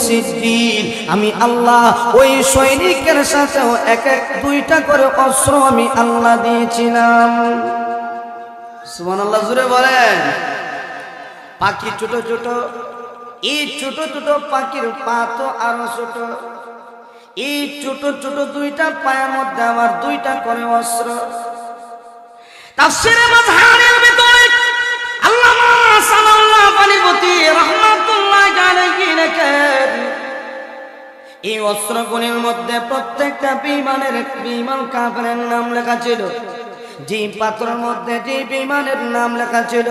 সিজিল, আমি আল্লাহ ওই সৈনিকের সাথেও এক এক দুইটা করে অস্ত্র আমি আল্লাহ দিয়েছিলাম। সুবহানাল্লাহ, জোরে বলেন। পাখি ছোট ছোট, এই ছোট ছোট পাখির পা তো আরো ছোট, এই ছোট ছোট দুইটা পায়ের মধ্যে আমার দুইটা করে অস্ত্র। তাফসীরে মাযহারের ভিতরে আল্লামা সাল্লাল্লাহু আলাইহি রাহমাতুল্লাহি আলাইহি লেখেন, এই অস্ত্রগুলির মধ্যে প্রত্যেকটা বিমান কাফেরের নাম লেখা ছিল। যে পাথরের মধ্যে যে বিমানের নাম লেখা ছিল,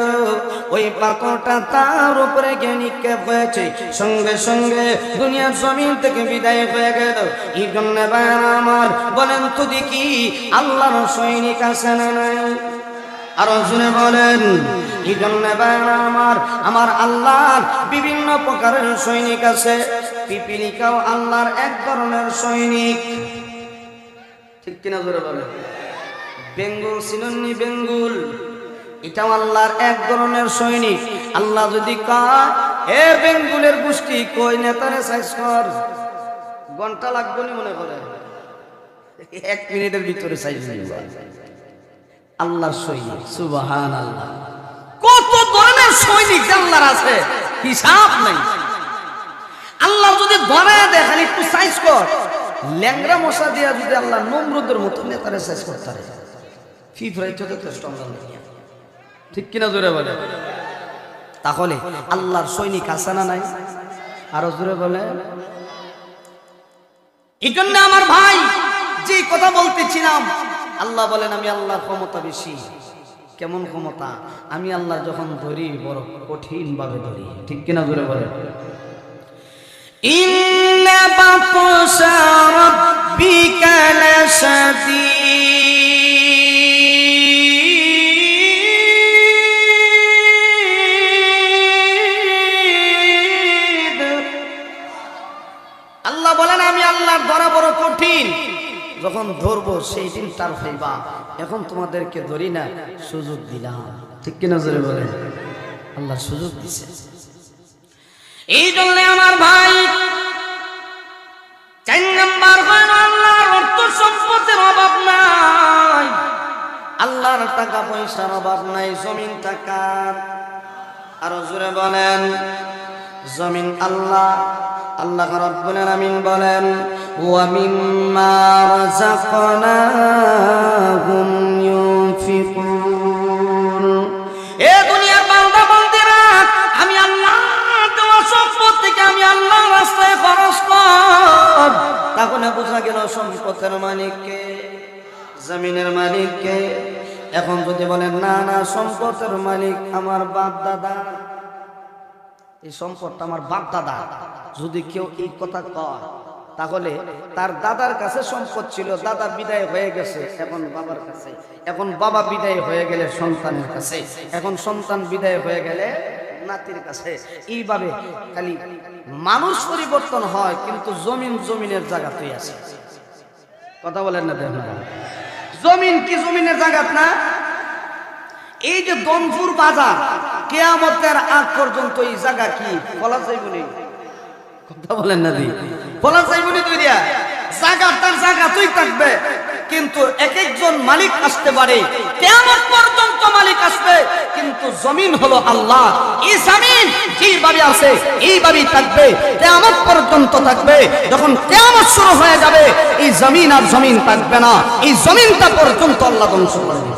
ওই পাথরটা তার উপরে গিয়ে নিক্ষেপ হয়েছে, সঙ্গে সঙ্গে দুনিয়ার জমিন থেকে বিদায় হয়ে গেল। এই জন্য ভাইরা আমার, বলেন তো দেখি আল্লাহর সৈনিক আছে না নাই? আরো শুনে বলেন। এই জন্য ভাইরা আমার আল্লাহর বিভিন্ন প্রকারের সৈনিক আছে। পিপিলিকাও আল্লাহর এক ধরনের সৈনিক, ঠিক কিনা জোরে বলেন। বেঙ্গল সিনন্নি বেঙ্গুল, এটাও আল্লাহর এক ধরনের সৈনিক। আল্লাহ যদি কয়, এ বেঙ্গুলের গোষ্ঠী কই নেতারে সাইজ কর, ঘন্টা লাগবে না মনে করে, 1 মিনিটের ভিতরে সাইজ হয়ে যায়। আল্লাহর সৈনিক, সুবহানাল্লাহ। কত ধরনের সৈনিক আল্লাহর আছে, হিসাব নাই। আল্লাহ যদি ধরায় দেখেন একটু সাইজ কর, ল্যাংরা মশা দিয়া যদি আল্লাহ নমরুদের মতো নেতারে সাইজ করতে পারে, ঠিক কিনা জোরে বলে? তাহলে আল্লাহর সৈনিক আছে না নাই? আরো জোরে বলে। এই জন্য আমার ভাই, যে কথা বলতেছিলাম, আল্লাহ বলেন আমি আল্লাহর ক্ষমতা বেশি। কেমন ক্ষমতা? আমি আল্লাহ যখন ধরি বড় কঠিন ভাবে ধরি, ঠিক কিনা জোরে বলে। ইন্না বাতশা রাব্বিকা লাশাদীদ। আল্লাহ বলেন আমি আল্লাহর ধরা বড় কঠিন, যখন ধরবো সেই দিন তার হইবা। এখন তোমাদেরকে ধরি না, সুযোগ দিলাম, ঠিক কিনা জোরে বলেন। আল্লাহ সুযোগ দিছে। এই জন্য আমার ভাই, 4 নাম্বার হলো আল্লাহর অর্থ সম্পদের অভাব নাই, আল্লাহর টাকা পয়সার অভাব নাই, জমিন টাকার। আরো জোরে বলেন, জমিন আল্লাহ। আল্লাহ রাব্বুল আলামিন বলেন, ওয়া মিম্মা রাযাকনাহুম ইউনফিকুন। এ দুনিয়ার বান্দা বান্দিরা, আমি আল্লাহ দেওয়া সম্পদ থেকে আমি আল্লাহর রাস্তায় খরচ কর। তাহলে বোঝা গেল সম্পদের মালিক কে? জমিনের মালিক কে? এখন যদি বলেন না না সম্পদের মালিক আমার বাপ দাদা, এই সম্পদটা আমার বাপ দাদা, যদি কেউ এই কথা কয় তাহলে তার দাদার কাছে সম্পদ ছিল, দাদা বিদায় হয়ে গেছে এখন বাবার কাছে, এখন বাবা বিদায় হয়ে গেলে সন্তানের কাছে, এখন সন্তান বিদায় হয়ে গেলে নাতির কাছে। এইভাবে খালি মানুষ পরিবর্তন হয় কিন্তু জমিন জমিনের জায়গাতেই আছে। কথা বলেন না? জমিন কি জমিনের জায়গাত না? এই যে দনপুর বাজার কিয়ামতের আগ পর্যন্ত এই জায়গা কি বলা যাইব না? কথা বলেন না দি, বলা যাইব না? তুই দিয়া জায়গা তার জায়গা তুই থাকবে, কিন্তু এক একজন মালিক আসতে পারে, কিয়ামত পর্যন্ত মালিক আসবে, কিন্তু জমিন হলো আল্লাহ। এই জমিন যেভাবে আছে এইভাবেই থাকবে, কিয়ামত পর্যন্ত থাকবে। যখন কিয়ামত শুরু হয়ে যাবে এই জমিন আর জমিন থাকবে না, এই জমিনটা পর্যন্ত আল্লাহ ধ্বংস করবে।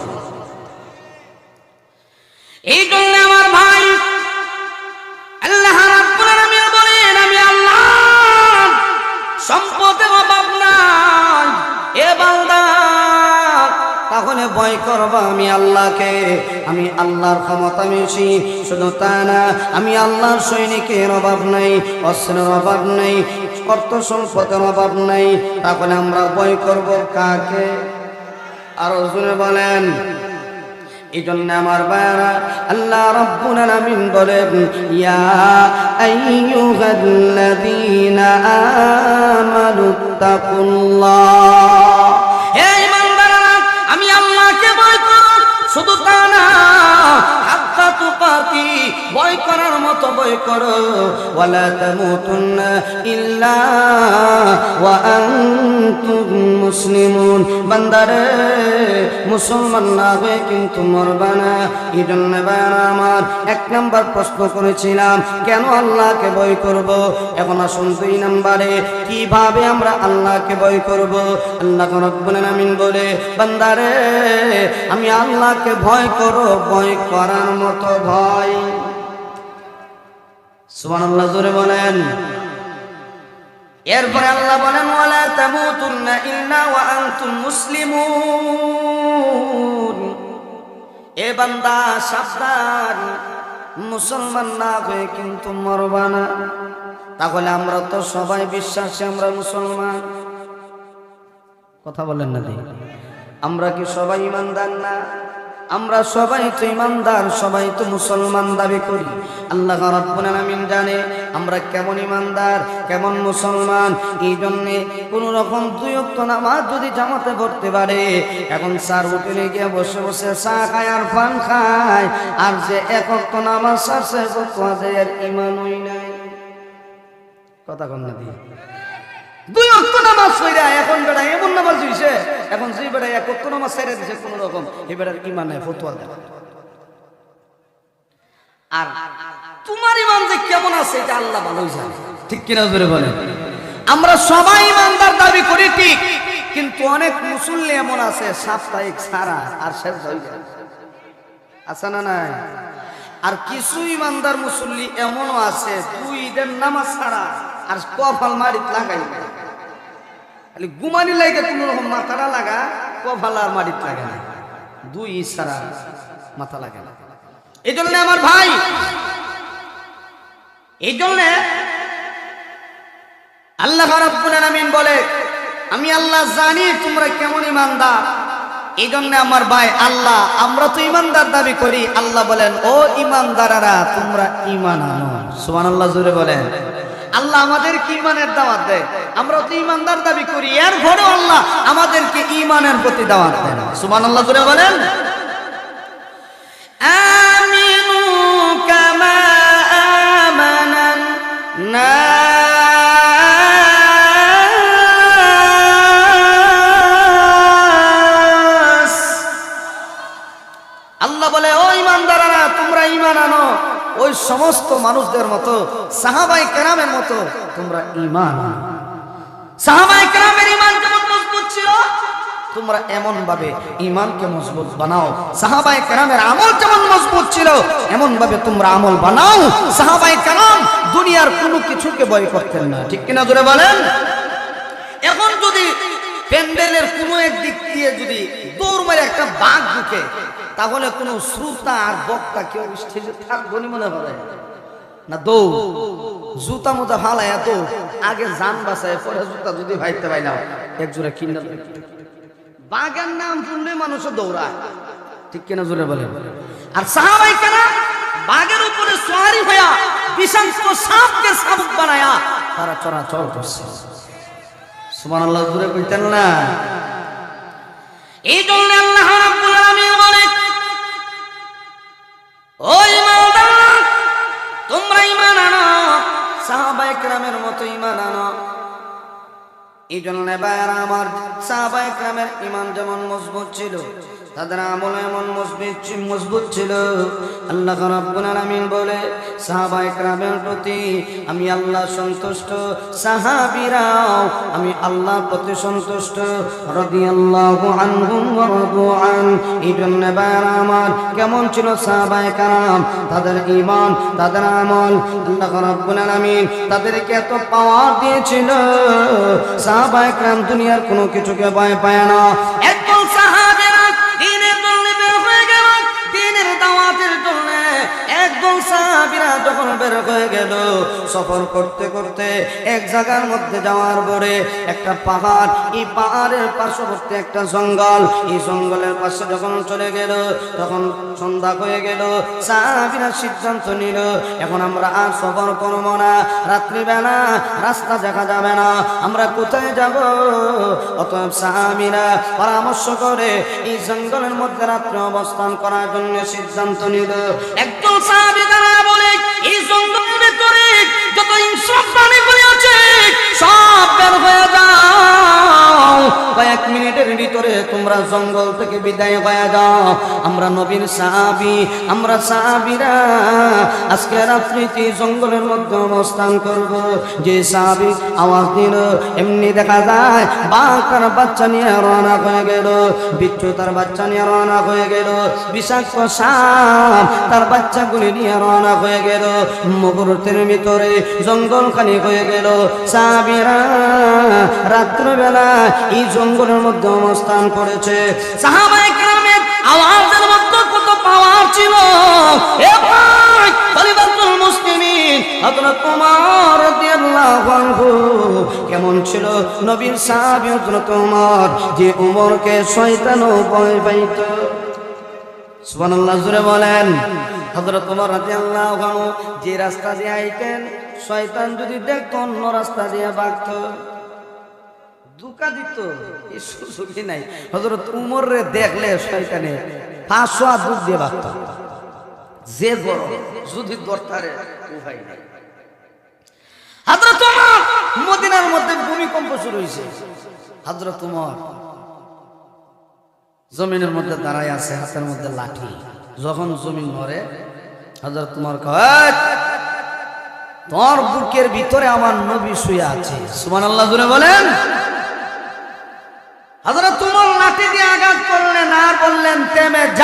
এই জন্য আমার ভাই আল্লাহ রাব্বুল আলামিন বলেন আমি আল্লাহ সম্পদের অভাব নাই। এ বান্দা তাহলে ভয় করবা আমি আল্লাহকে, আমি আল্লাহর ক্ষমতা বেশি। শুধু তা না, আমি আল্লাহর সৈনিকের অভাব নাই, অস্ত্রের অভাব নাই, অর্থ সম্পদের অভাব নাই। তাহলে আমরা ভয় করব কাকে? আরো জোরে বলেন। এই জন্য আমার ভাইরা আল্লাহ রাব্বুল আলামিন বলেন ইয়া আইয়ুহাল্লাযীনা আমানুত্তাকুল্লাহ, হে ঈমানদাররা আমি আল্লাহকে ভয় করো। শুধু তা না, হাক্কা তুকাতি, ভয় করার মতো ভয় করো। ওয়ালা তামুতুন্না ইল্লা ওয়া আনতুম মুসলিমুন, বান্দারে মুসলমান না হয়ে কিন্তু মরবা না। এই জন্য ভাইরা আমার এক নাম্বার প্রশ্ন করেছিলাম কেন আল্লাহকে ভয় করব। এখন আসুন 2 নম্বরে কিভাবে আমরা আল্লাহকে ভয় করব। আল্লাহ রাব্বুল আলামিন বলে বান্দারে আমি আল্লাহকে ভয় করো, ভয় করার মতো ভয়। সুবহানাল্লাহ, জোরে বলেন। এরপরে আল্লাহ বলেন ওয়ালা তামুতুন্না ইল্লা ওয়া আনতুম মুসলিমুন, এ বান্দা সাবধান, মুসলমান না হয়ে কিন্তু মরবা না। তাহলে আমরা তো সবাই বিশ্বাসী, আমরা মুসলমান। কথা বলেন না? আমরা কি সবাই ইমানদার না? আমরা সবাই তো ইমানদার, সবাই তো মুসলমান দাবি করি। আল্লাহ রাব্বুল আলামিন জানে আমরা কেমন ইমানদার, কেমন মুসলমান। এই জন্যে কোন রকম 2 ওয়াক্ত নামাজ যদি জামাতে পড়তে পারে, এখন 4 হোটেলে গিয়ে বসে বসে চা খায় আর পান খায়, আর যে 1 ওয়াক্ত নামাজ সারছে তাদের ঈমানই নাই। কথা কন না দি, 2 ওয়াক্ত নামাজ পড়া এখন বেটা এমন নামাজ হইছে, এখন যে বেটা 1 ওয়াক্ত নামাজ ছেড়ে দিছে কোন রকম, এই বেটার ঈমান নাই, ফতোয়া দেয়। আর তোমার ঈমান যে কেমন আছে এটা আল্লাহ ভালোই জানে, ঠিক কিনা জোরে বলেন। আমরা সবাই ঈমানদার দাবি করি ঠিক, কিন্তু অনেক মুসল্লি এমন আছে সাপ্তাহিক ছাড়া আর শেষ হয়ে যায়, আছে না নাই? আর কিছু ঈমানদার মুসল্লি এমনও আছে 2 ঈদের নামাজ ছাড়া আর কপাল মারিত লাগাই, খালি গুমানি লাগে কোন রকম মাথাটা লাগা, কপাল আর মারিত লাগে না, 2 ঈদ ছাড়া মাথা লাগে না। এই জন্য আমার ভাই, এই জন্য আল্লাহ রাব্বুল আলামিন বলে আমি আল্লাহ জানি তোমরা কেমন ঈমানদার। এই জন্য আমার ভাই আল্লাহ, আমরা তো ঈমানদার দাবি করি, আল্লাহ বলেন ও ঈমানদারেরা তোমরা ঈমান আনো। সুবহানাল্লাহ, জোরে বলেন। আল্লাহ আমাদেরকে ঈমানের দাওয়াত দেয়, আমরা তো ঈমানদার দাবি করি, এরপরে আল্লাহ আমাদেরকে ঈমানের প্রতি দাওয়াত দেন। সুবহানাল্লাহ, জোরে বলেন। আমিনু কামা আমানান নাস, আল্লাহ বলে ও ঈমানদাররা তোমরা ঈমান আনো, ওই সমস্ত মানুষদের মতো, সাহাবায়ে কেরামের মতো তোমরা ঈমান আনো। সাহাবায়ে কেরামের ঈমান যেমন মজবুত ছিল, তোমরা এমন ভাবে ঈমানকে মজবুত বানাও। সাহাবায়ে কেরামের আমল যেমন মজবুত ছিল, এমন ভাবে তোমরা আমল বানাও। সাহাবায়ে কেরাম দুনিয়ার কোনো কিছুকে ভয় করতেন না, ঠিক কিনা জোরে বলেন। এখন যদি প্যান্ডেলের কোনো একদিক দিয়ে যদি দৌড় মারে একটা বাঘ ঢুকে, তাহলে কোনো শ্রোতা আর বক্তা কেউ স্টেজে থাকবো মনে হবে না। দৌড় জুতা মোজা ফালায় এত আগে জান বাঁচায়, পরে জুতা যদি ভাইতে পাই না এক জোড়া কিনা। বাঘের নাম শুনলে মানুষও দৌড়ায়, ঠিক কিনা জোরে বলেন। আর সাহাবায়ে কেরাম বাঘের উপরে সওয়ারি হইয়া বিষাক্ত সাপকে শাবক বানায়া তারা চলাচল করছে। সুবহানাল্লাহ জোরে কইতেন না। এই জন্য আল্লাহ রাব্বুল আলামিন বলে, ও ঈমানদার, তোমরা ঈমান আনো, সাহাবায়ে কেরামের মতো ঈমান আনো। এই জন্য ভাইরা আমার, সাহাবায়ে কেরামের ঈমান যেমন মজবুত ছিল, তাদের আমল এমন মজবুত ছিল। আল্লাহ রাব্বুল আলামিন বলে, সাহাবায়ে কেরামের প্রতি আমি আল্লাহ সন্তুষ্ট, সাহাবীরাও আমি আল্লাহর প্রতি সন্তুষ্ট। রাদিয়াল্লাহু আনহুম ওয়া রাদু আন। এই জন্য ভাইরা আমার, কেমন ছিল সাহাবায়ে কেরাম, তাদের ঈমান, তাদের আমল। আল্লাহ রাব্বুল আলামিন তাদেরকে এত পাওয়ার দিয়েছিল, সাহাবায়ে কেরাম দুনিয়ার কোনো কিছুকে ভয় পায় না। একদল সাহাবীরা দ্বীনের জন্য বের হয়ে গেল, দ্বীনের দাওয়াতের জন্য একদল সাহাবীরা যখন বের হয়ে গেল, সফর করতে করতে এক জায়গার মধ্যে যাওয়ার পরে একটা পাহাড়, এই পাহাড়ের পার্শ্ববর্তী একটা জঙ্গল, এই জঙ্গলের পাশে যখন চলে গেল, তখন সন্ধ্যা হয়ে গেল। সাহাবীরা সিদ্ধান্ত নিল, এখন আমরা আর সফর করবো না, রাত্রিবেলা রাস্তা দেখা যাবে না, আমরা কোথায় যাব? অতএব সাহাবীরা পরামর্শ করে এই জঙ্গলের মধ্যে রাত্রে অবস্থান করার জন্য সিদ্ধান্ত নিল। একদল সাহাবী তারা বলে, এই জঙ্গলের ভিতরে যত হিংস্র প্রাণীগুলি আছে সব বের হয়ে যাও, কয়েক মিনিটের ভিতরে তোমরা জঙ্গল থেকে বিদায় হয়ে যাও। আমরা নবীর সাহাবী, আমরা সাহাবীরা আজকে রাত্রিতে জঙ্গলের মধ্যে অবস্থান করব। যে সাহাবী আওয়াজ দিল, এমনি দেখা যায় বাঘ তার বাচ্চা নিয়ে রওনা হয়ে গেল, বিচ্ছু তার বাচ্চা নিয়ে রওনা হয়ে গেল, বিষাক্ত সাপ তার বাচ্চাগুলি নিয়ে রওনা হয়ে গেল। মুহূর্তের ভিতরে জঙ্গল খালি হয়ে গেল। সাহাবীরা রাত্রিবেলা এই জঙ্গলের মধ্যে অবস্থান করেছে। সাহাবায়ে কেরামের আওয়াজের মধ্যে কত পাওয়ার ছিল! এ ভাই, খলিফাতুল মুসলিমিন হযরত ওমর রাদিয়াল্লাহু আনহু কেমন ছিল? নবীর সাহাবী হযরত ওমর, যে ওমরকে শয়তানও ভয় পাইত। সুবহানাল্লাহ জোরে বলেন। হযরত ওমর রাদিয়াল্লাহু আনহু যে রাস্তা দিয়ে আইতেন, শয়তান যদি দেখত অন্য রাস্তা দিয়ে ভাগত, ধোঁকা দিত, এই সুযোগই নাই। হযরত ওমরে দেখলে শয়তানে 500 দুধ দিয়ে ভাগত, যে বড় যদি দরকারে উপায় নাই। হযরত ওমর, মদিনার মধ্যে ভূমিকম্প শুরু হয়েছে। হযরত ওমর জমিনের মধ্যে দাঁড়ায় আছে, হাতের মধ্যে লাঠি। যখন জমিন নড়ে, হযরত ওমর কয়, তোর বুকের ভিতরে আমার নবী শুয়ে আছে। সুবহানাল্লাহ জোরে বলেন। হযরত ওমর লাঠি দিয়ে আঘাত করলেন আর বললেন, থেমে যা।